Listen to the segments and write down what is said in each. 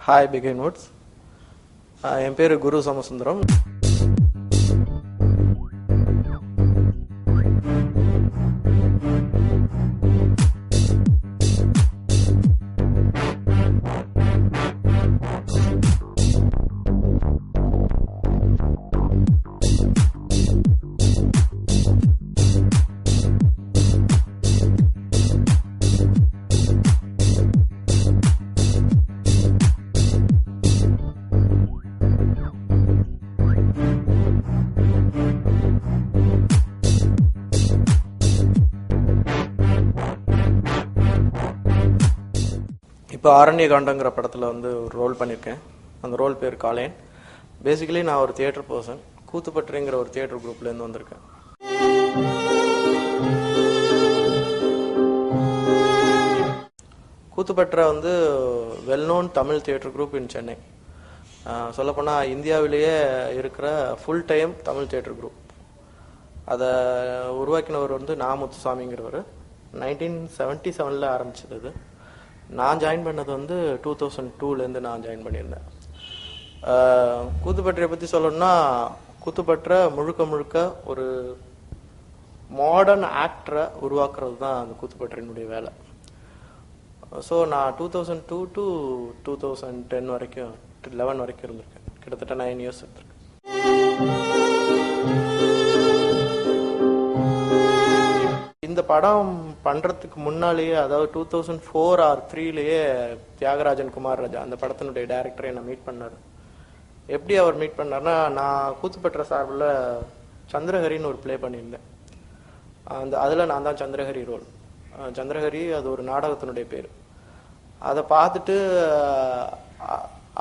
Hi begin Woods. என் பேர் குரு சோமசுந்தரம். இப்போ ஆரண்ய காண்டங்கிற படத்தில் வந்து ஒரு ரோல் பண்ணியிருக்கேன். அந்த ரோல் பேர் காலேன். பேசிக்கலி நான் ஒரு தியேட்டர் பர்சன். கூத்துப்பட்டுங்கிற ஒரு தியேட்டர் குரூப்லேருந்து வந்திருக்கேன். கூத்துப்பற்ற வந்து well known Tamil theatre group இன் சென்னை. சொல்லப்போனால் இந்தியாவிலேயே இருக்கிற full time Tamil theatre group. அதை உருவாக்கினவர் வந்து நா. முத்துசாமிங்கிறவர். 1977 ஆரம்பிச்சது அது. நான் ஜாயின் பண்ணது வந்து 2002 நான் ஜாயின் பண்ணியிருந்தேன். கூத்துப்பற்றையை பற்றி சொல்லணும்னா, கூத்துப்பற்ற முழுக்க முழுக்க ஒரு மாடர்ன் ஆக்டரை உருவாக்குறது தான் அந்த கூத்துப்பற்றையினுடைய வேலை. ஸோ நான் 2002 to 2010 வரைக்கும் 11 வரைக்கும் இருந்திருக்கேன். கிட்டத்தட்ட 9 years இருந்திருக்கேன். இந்த படம் பண்றதுக்கு முன்னாலேயே, அதாவது 2004 or 2003 தியாகராஜன் குமாரராஜா அந்த படத்தினுடைய டைரக்டரை என்ன மீட் பண்ணார். எப்படி அவர் மீட் பண்ணார்னா, நான் கூத்துப்பற்ற சார்பில் சந்திரஹரின்னு ஒரு பிளே பண்ணியிருந்தேன். அதில் நான் தான் சந்திரஹரி ரோல். சந்திரஹரி அது ஒரு நாடகத்தினுடைய பேர். அதை பார்த்துட்டு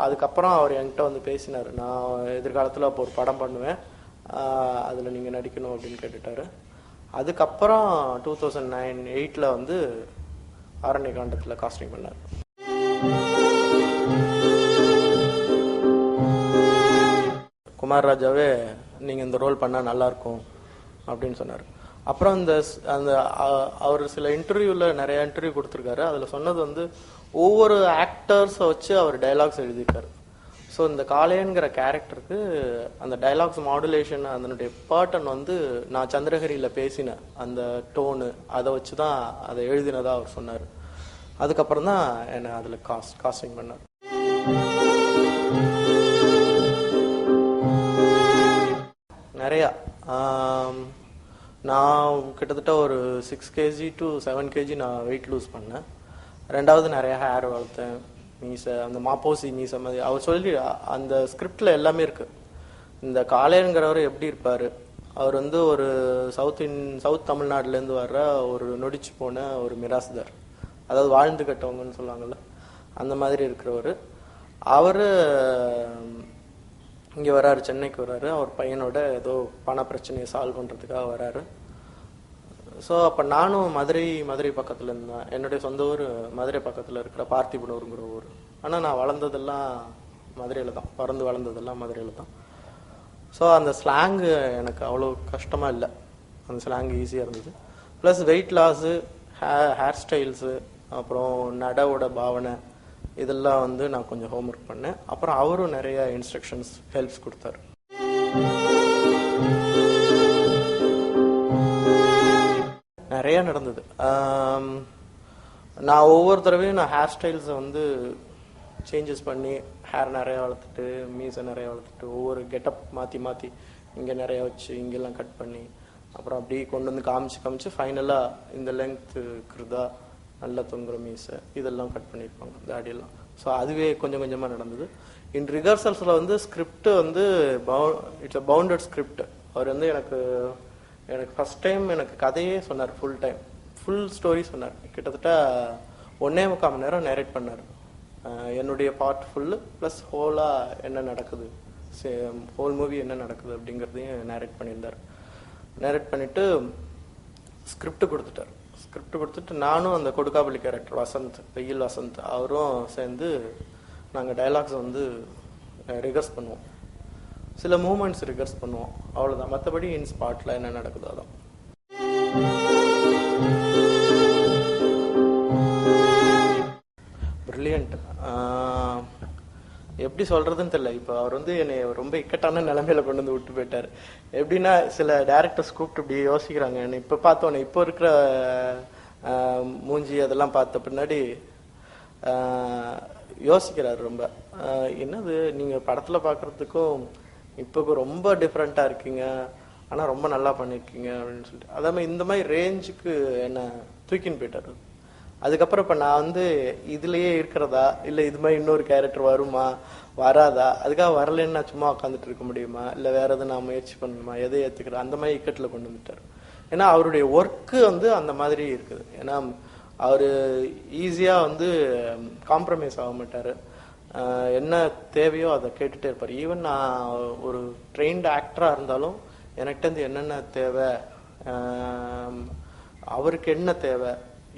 அதுக்கப்புறம் அவர் என்கிட்ட வந்து பேசினார். நான் எதிர்காலத்தில் அப்போ ஒரு படம் பண்ணுவேன், அதில் நீங்கள் நடிக்கணும் அப்படின்னு கேட்டுட்டாரு. அதுக்கப்புறம் 2009-8 வந்து ஆரண்ய காண்டத்தில் காஸ்டிங் பண்ணார். குமாரராஜாவே நீங்கள் இந்த ரோல் பண்ணால் நல்லாயிருக்கும் அப்படின்னு சொன்னார். அப்புறம் அந்த அவர் சில இன்டர்வியூவில் நிறைய இன்டர்வியூ கொடுத்துருக்காரு. அதில் சொன்னது வந்து ஒவ்வொரு ஆக்டர்ஸை வச்சு அவர் டைலாக்ஸ் எழுதியிருக்காரு. ஸோ இந்த காளையன்கிற கேரக்டருக்கு அந்த டைலாக்ஸ் மாடுலேஷன், அதனுடைய பேட்டர்ன் வந்து நான் சந்திரஹரியில் பேசின அந்த டோனு, அதை வச்சு தான் அதை எழுதினதாக அவர் சொன்னார். அதுக்கப்புறம் தான் என்னை அதில் காஸ்டிங் பண்ணார். நிறையா நான் கிட்டத்தட்ட ஒரு 6 kg to 7 kg நான் வெயிட் லூஸ் பண்ணேன். ரெண்டாவது நிறையா ஹேர் வளர்த்தேன். மீசை, அந்த மாப்போசி மீசை மாதிரி அவர் சொல்லி அந்த ஸ்கிரிப்டில் எல்லாமே இருக்கு. இந்த காளையன்கிறவர் எப்படி இருப்பார், அவர் வந்து ஒரு சவுத் தமிழ்நாட்டிலேருந்து வர்ற ஒரு நொடிச்சு போன ஒரு மிராசுதார், அதாவது வாழ்ந்து கட்டவங்கன்னு சொல்லுவாங்கள்ல, அந்த மாதிரி இருக்கிறவர். அவர் இங்கே வராரு, சென்னைக்கு வராரு. அவர் பையனோட ஏதோ பண பிரச்சனையை சால்வ் பண்ணுறதுக்காக வராரு. ஸோ அப்போ நானும் மதுரை பக்கத்தில் இருந்தேன். என்னுடைய சொந்த ஊர் மதுரை பக்கத்தில் இருக்கிற பார்த்திபனூருங்கிற ஊர். ஆனால் நான் வளர்ந்ததெல்லாம் மதுரையில் தான், பிறந்து வளர்ந்ததெல்லாம் மதுரையில் தான். ஸோ அந்த ஸ்லாங்கு எனக்கு அவ்வளோ கஷ்டமாக இல்லை, அந்த ஸ்லாங் ஈஸியாக இருந்தது. Plus weight loss, hair styles, அப்புறம் நடவோட பாவனை, இதெல்லாம் வந்து நான் கொஞ்சம் ஹோம்ஒர்க் பண்ணேன். அப்புறம் அவரும் நிறைய இன்ஸ்ட்ரக்ஷன்ஸ், ஹெல்ப்ஸ் கொடுத்தாரு. நிறைய நடந்தது. நான் ஒவ்வொரு தடவையும் நான் ஹேர் ஸ்டைல்ஸை வந்து சேஞ்சஸ் பண்ணி, ஹேர் நிறையா வளர்த்துட்டு, மீசை நிறையா வளர்த்துட்டு, ஒவ்வொரு கெட்டப் மாற்றி இங்கே நிறையா வச்சு இங்கெல்லாம் கட் பண்ணி, அப்புறம் அப்படியே கொண்டு வந்து காமிச்சு ஃபைனலாக இந்த லெங்க்த்து இருக்கிறதா, நல்லா தொங்குற மீசை, இதெல்லாம் கட் பண்ணியிருப்பாங்க தாடியெல்லாம். ஸோ அதுவே கொஞ்சம் கொஞ்சமாக நடந்தது. இன் ரிஹர்சல்ஸில் வந்து ஸ்கிரிப்ட் வந்து இட்ஸ் அ பவுண்டட் ஸ்கிரிப்ட். அவர் வந்து எனக்கு ஃபர்ஸ்ட் டைம் எனக்கு கதையே சொன்னார். ஃபுல் ஸ்டோரி சொன்னார். கிட்டத்தட்ட 1.25 மணி நேரம் நேரேட் பண்ணார். என்னுடைய பார்ட் ஃபுல்லு ப்ளஸ் ஹோலாக என்ன நடக்குது, ஹோல் மூவி என்ன நடக்குது அப்படிங்கிறதையும் நேரேட் பண்ணியிருந்தார். நேரேட் பண்ணிவிட்டு ஸ்கிரிப்ட் கொடுத்துட்டு நானும் அந்த கொடுக்காபள்ளி கேரக்டர் வசந்த், வெயில் வசந்த், அவரும் சேர்ந்து நாங்கள் டைலாக்ஸை வந்து ரிகர்ஸ் பண்ணுவோம். சில மூமெண்ட்ஸ் ரிகர்ஸ் பண்ணுவோம், அவ்வளோதான். மற்றபடி இன் ஸ்பாட்டில் என்ன நடக்குதோ அதான். பிரில்லியன்ட். எப்படி சொல்றதுன்னு தெரியல. இப்போ அவர் வந்து என்னை ரொம்ப இக்கட்டான நிலைமையில கொண்டு வந்து விட்டு போயிட்டாரு. எப்படின்னா சில டேரக்டர்ஸ் கூப்பிட்டு இப்படி யோசிக்கிறாங்க. இப்போ பார்த்தோன்னே இப்போ இருக்கிற மூஞ்சி அதெல்லாம் பார்த்த பின்னாடி யோசிக்கிறாரு ரொம்ப. என்னது நீங்க படத்துல பாக்குறதுக்கும் இப்போ ரொம்ப டிஃப்ரெண்டா இருக்கீங்க, ஆனா ரொம்ப நல்லா பண்ணிருக்கீங்க அப்படின்னு சொல்லிட்டு அதே மாதிரி இந்த மாதிரி ரேஞ்சுக்கு என்ன தூக்கின்னு போயிட்டாரு. அதுக்கப்புறம் இப்ப நான் வந்து இதுலயே இருக்கிறதா இல்ல இது மாதிரி இன்னொரு கேரக்டர் வருமா வராதா, அதுக்காக வரலன்னு நான் சும்மா உட்காந்துட்டு இருக்க முடியுமா, இல்ல வேற எதுவும் நான் முயற்சி பண்ணணுமா, எதை ஏத்துக்கிறேன், அந்த மாதிரி இக்கட்டுல கொண்டு வந்துட்டாரு. ஏன்னா அவருடைய ஒர்க்கு வந்து அந்த மாதிரி இருக்குது. ஏன்னா அவரு ஈஸியா வந்து காம்ப்ரமைஸ் ஆக மாட்டாரு. என்ன தேவையோ அதை கேட்டுட்டே இருப்பாரு. ஈவன் நான் ஒரு ட்ரெயின்டு ஆக்டரா இருந்தாலும் எனக்கிட்ட இருந்து என்னென்ன தேவை, அவருக்கு என்ன தேவை,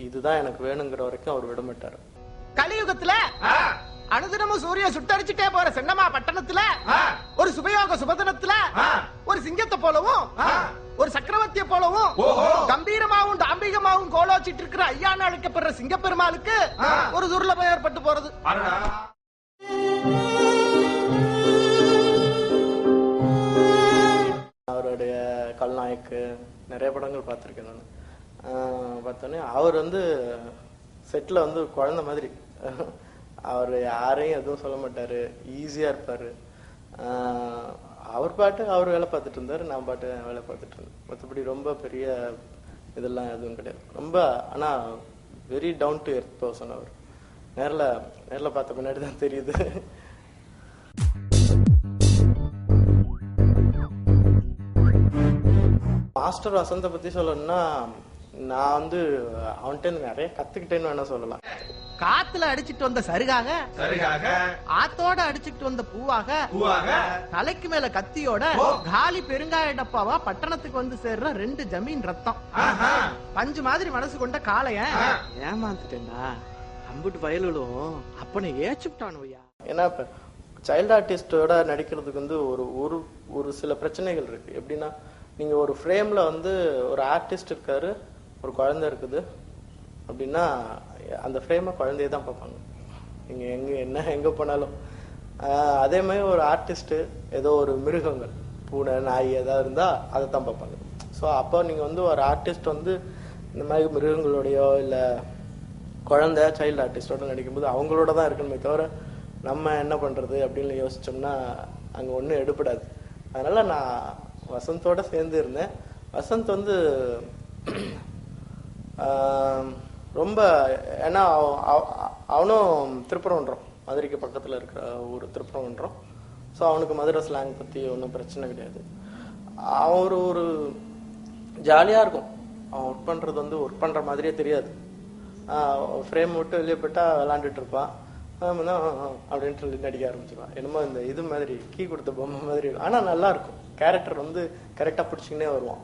இதுதான் எனக்கு வேணுங்கிற வரைக்கும் அவர் விட மாட்டாரு. கலியுகத்துல அனுதினமும் சூரிய சுட்டரிச்சுட்டே போற சென்னமா பட்டணத்துல ஒரு சுபயோக சுபதனத்துல ஒரு சிங்கத்தை போலவும் ஒரு சக்கரவர்த்திய போலவும் கம்பீரமாவும் தாம்பிகமாவும் கோலோச்சிட்டு இருக்கிற ஐயான்னு அழைக்கப்படுற சிங்கப்பெருமாளுக்கு ஒரு துர்லபம் ஏற்பட்டு போறது. அவருடைய கல்நாயக்கு நிறைய படங்கள் பார்த்துருக்கேன் நான். பார்த்தோன்னே அவர் வந்து செட்டில் வந்து குழந்தை மாதிரி. அவர் யாரையும் எதுவும் சொல்ல மாட்டாரு, ஈஸியா இருப்பாரு. அவர் பாட்டு அவர் வேலை பார்த்துட்டு இருந்தாரு, நான் பாட்டு வேலை பார்த்துட்டு இருந்தேன். மற்றபடி ரொம்ப பெரிய இதெல்லாம் எதுவும் கிடையாது. ரொம்ப ஆனா very down to earth person அவர். நேரில் பார்த்த பின்னாடி தான் தெரியுது. மாஸ்டர் வசந்த பத்தி சொல்லணும்னா நான் வந்து அவன்கிட்ட நிறைய கத்துக்கிட்டேன்னு வேணா சொல்லலாம். காத்துல அடிச்சிட்டு வந்த சருகாக ஆத்தோட அடிச்சிட்டு வந்த பூவாக தலைக்கு மேல கத்தியோட காலி பெருங்காய டப்பாவா பட்டணத்துக்கு வந்து சேர்ற 2 ஜமீன் ரத்தம் பஞ்சு மாதிரி மனசு கொண்ட காளைய ஏமாந்துட்டேன்டா. அம்புட்டு வயலும் அப்பனை ஏச்சுட்டானுயா. ஏன்னா இப்ப சைல்டு ஆர்டிஸ்டோட நடிக்கிறதுக்கு வந்து ஒரு ஒரு சில பிரச்சனைகள் இருக்கு. எப்படின்னா நீங்க ஒரு ஃப்ரேம்ல வந்து ஒரு ஆர்டிஸ்ட் இருக்காரு, ஒரு குழந்தை இருக்குது அப்படின்னா அந்த ஃப்ரேமை குழந்தைய தான் பார்ப்பாங்க. நீங்க எங்க போனாலும் அதே மாதிரி ஒரு ஆர்டிஸ்ட் ஏதோ ஒரு மிருகங்கள் பூனை நாய் ஏதாவது இருந்தா அதை தான் பார்ப்பாங்க. ஸோ அப்போ நீங்க வந்து ஒரு ஆர்டிஸ்ட் வந்து இந்த மாதிரி மிருகங்களோடையோ இல்ல குழந்தை சைல்டு ஆர்டிஸ்டோட நடிக்கும்போது அவங்களோட தான் இருக்கணுமே தவிர நம்ம என்ன பண்றது அப்படின்னு யோசிச்சோம்னா அங்க ஒன்றும் எடுபடாது. அதனால நான் வசந்தோட சேர்ந்து இருந்தேன். வசந்த் வந்து ரொம்ப ஏன்னா அவனும் திருப்பரங்குன்றம், மதுரைக்கு பக்கத்துல இருக்கிற ஊர் திருப்பரங்குன்றம். ஸோ அவனுக்கு மதுரை ஸ்லாங் பத்தி ஒன்றும் பிரச்சனை கிடையாது. அவர் ஒரு ஜாலியா இருக்கும். அவன் ஒர்க் பண்றது வந்து ஒர்க் பண்ற மாதிரியே தெரியாது. ஃப்ரேம் விட்டு வெளியே போயிட்டா விளாண்டுட்டு இருப்பான், அப்படின்ட்டு சொல்லி நடிக்க ஆரம்பிச்சிருவான். என்னமோ இந்த இது மாதிரி கீ கொடுத்த பொம்மை மாதிரி. ஆனா நல்லா இருக்கும். கேரக்டர் வந்து கரெக்டா பிடிச்சிக்கினே வருவான்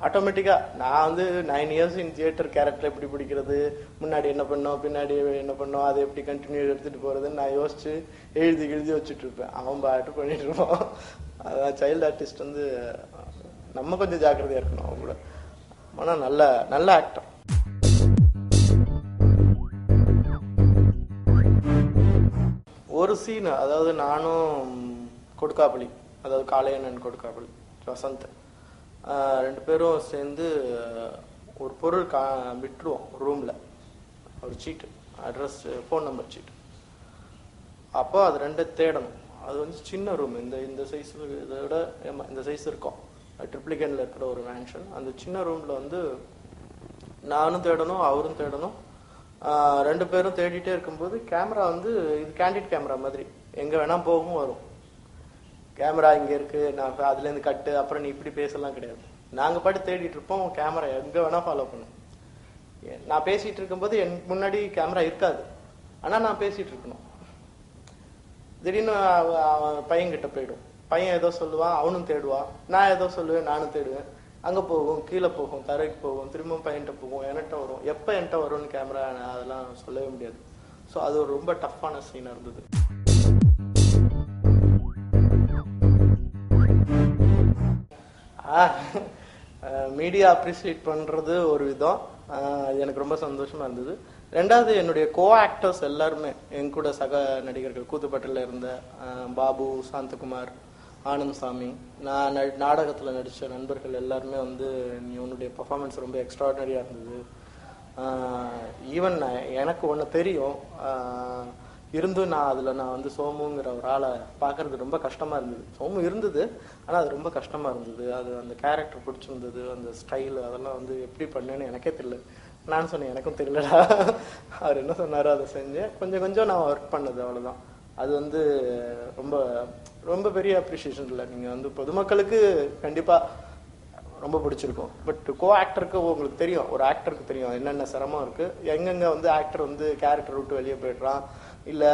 ஆட்டோமேட்டிக்கா. நான் வந்து 9 years இன் தியேட்டர் கேரக்டர் எப்படி பிடிக்கிறது, முன்னாடி என்ன பண்ணோம் பின்னாடி என்ன பண்ணோம், அதை எப்படி கண்டினியூ எடுத்துட்டு போறதுன்னு நான் யோசிச்சு எழுதி வச்சுட்டு இருப்பேன். அவன் பாட்டு பண்ணிட்டு இருப்பான். அதான் சைல்டு ஆர்டிஸ்ட் வந்து நம்ம கொஞ்சம் ஜாக்கிரதையா இருக்கணும் அவங்க கூட. ஆனா நல்ல ஆக்டர். ஒரு சீன், அதாவது நானும் கொடுக்காப்புளி, அதாவது காளையன் கொடுக்காப்புளி வசந்த் 2 பேரும் சேர்ந்து ஒரு பொருள் விட்டுருவோம் ரூம்ல, ஒரு சீட்டு, அட்ரஸ், ஃபோன் நம்பர் சீட்டு. அப்போ அது 2 தேடணும். அது வந்து சின்ன ரூம், இந்த சைஸ், இதோட இந்த சைஸ் இருக்கும். ட்ரிப்ளிகன்ல இருக்கிற ஒரு மேன்ஷன். அந்த சின்ன ரூம்ல வந்து நானும் தேடணும் அவரும் தேடணும். 2 பேரும் தேடிட்டே இருக்கும்போது கேமரா வந்து இது கேண்டிட் கேமரா மாதிரி எங்க வேணா போகும் வரும். கேமரா இங்க இருக்கு, நான் அதுல இருந்து கட்டு, அப்புறம் நீ இப்படி பேசலாம் கிடையாது. நாங்க பாட்டு தேடிட்டு இருப்போம், கேமரா எங்க வேணா ஃபாலோ பண்ணும். நான் பேசிட்டு இருக்கும்போது எனக்கு முன்னாடி கேமரா இருக்காது, ஆனா நான் பேசிட்டு இருக்கணும். திடீர்னு பையன்கிட்ட போயிடும். பையன் ஏதோ சொல்லுவான், அவனும் தேடுவான். நான் ஏதோ சொல்லுவேன், நானும் தேடுவேன். அங்க போகும், கீழே போகும், தரைக்கு போகும், திரும்ப பையன்கிட்ட போகும், என்கிட்ட வரும். எப்ப என்கிட்ட வரும்னு கேமரா அதெல்லாம் சொல்லவே முடியாது. ஸோ அது ஒரு ரொம்ப டஃப்பான சீனா இருந்தது. மீடியா அப்ரிசியேட் பண்றது ஒரு விதம், எனக்கு ரொம்ப சந்தோஷமா இருந்தது. ரெண்டாவது என்னுடைய கோ ஆக்டர்ஸ் எல்லாருமே என் கூட சக நடிகர்கள் கூத்துப்பட்டில் இருந்த பாபு, சாந்தகுமார், ஆனந்த் சாமி, நான் நாடகத்தில் நடித்த நண்பர்கள் எல்லாருமே வந்து நீ உன்னுடைய பர்ஃபார்மன்ஸ் ரொம்ப எக்ஸ்ட்ராடனரியாக இருந்தது. ஈவன் எனக்கு ஒன்று தெரியும் இருந்தும் நான் வந்து சோமுங்கிற ஒரு ஆளை பார்க்கறது ரொம்ப கஷ்டமாக இருந்தது. சோமு இருந்தது, ஆனால் அது ரொம்ப கஷ்டமாக இருந்தது. அது அந்த கேரக்டர் பிடிச்சிருந்தது, அந்த ஸ்டைலு அதெல்லாம் வந்து எப்படி பண்ணேன்னு எனக்கே தெரியல. நான் சொன்னேன் எனக்கும் தெரியலடா. அவர் என்ன சொன்னாரோ அதை செஞ்சேன். கொஞ்சம் நான் ஒர்க் பண்ணது, அவ்வளோதான். அது வந்து ரொம்ப ரொம்ப பெரிய அப்ரிஷியேஷன் இல்லை. நீங்கள் வந்து பொதுமக்களுக்கு கண்டிப்பாக ரொம்ப பிடிச்சிருக்கும். பட் கோ ஆக்டருக்கு உங்களுக்கு தெரியும், ஒரு ஆக்டருக்கு தெரியும் என்னென்ன சிரமம் இருக்குது, எங்கெங்கே வந்து ஆக்டர் வந்து கேரக்டர் விட்டு வெளியே போய்ட்றான், இல்லை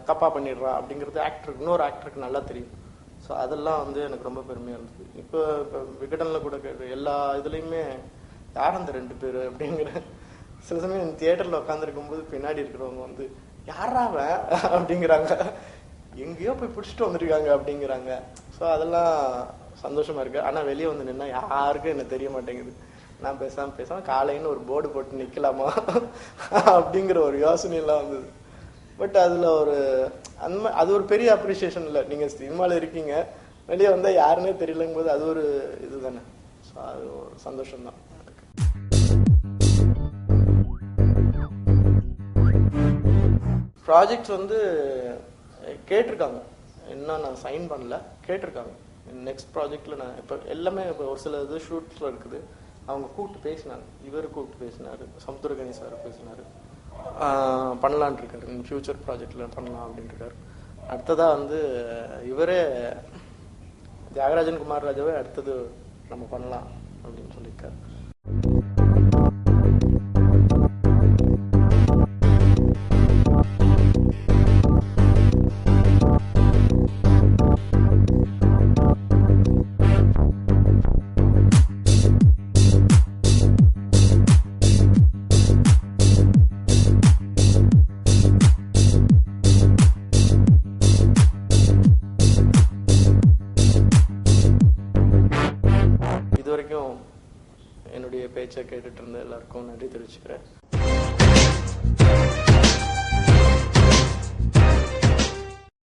தப்பாக பண்ணிடுறான் அப்படிங்கிறது ஆக்டருக்கு, இன்னொரு ஆக்டருக்கு நல்லா தெரியும். ஸோ அதெல்லாம் வந்து எனக்கு ரொம்ப பெருமையாக இருந்தது. இப்போ விகடனில் கூட எல்லா இதுலேயுமே யார் அந்த 2 பேர் அப்படிங்கிற சில சமயம் தியேட்டரில் உட்காந்துருக்கும்போது பின்னாடி இருக்கிறவங்க வந்து யாராவன் அப்படிங்கிறாங்க, எங்கேயோ போய் பிடிச்சிட்டு வந்துருக்காங்க அப்படிங்கிறாங்க. ஸோ அதெல்லாம் சந்தோஷமா இருக்கு. ஆனால் வெளியே வந்து நின்னா யாருக்கும் என்ன தெரிய மாட்டேங்குது. நான் பேசாம காலைன்னு ஒரு போர்டு போட்டு நிற்கலாமா அப்படிங்கிற ஒரு யோசனையெல்லாம் வந்தது. பட் அதில் ஒரு அது ஒரு பெரிய அப்ரிசியேஷன் இல்லை. நீங்கள் சினிமாவில் இருக்கீங்க, வெளியே வந்தால் யாருன்னே தெரியலங்கும் போது அது ஒரு இது தானே. ஸோ அது ஒரு சந்தோஷம்தான். ப்ராஜெக்ட்ஸ் வந்து கேட்டிருக்காங்க, இன்னும் நான் சைன் பண்ணல, கேட்டிருக்காங்க. நெக்ஸ்ட் ப்ராஜெக்டில் நான் இப்போ எல்லாமே இப்போ ஒரு சில இது ஷூட்ஸில் இருக்குது. அவங்க கூப்பிட்டு பேசினாங்க, இவர் கூப்பிட்டு பேசினார், சமுத்திரகனி சார் பேசினார், பண்ணலான் இருக்காரு, ஃபியூச்சர் ப்ராஜெக்டில் பண்ணலாம் அப்படின்ட்டு இருக்காரு. அடுத்ததாக வந்து இவரே தியாகராஜன் குமார் ராஜாவே அடுத்தது நம்ம பண்ணலாம் அப்படின்னு சொல்லியிருக்காரு. என்னுடைய பேச்சை கேட்டுட்டு இருந்த எல்லாருக்கும் நன்றி தெரிவிச்சுக்கிறேன்.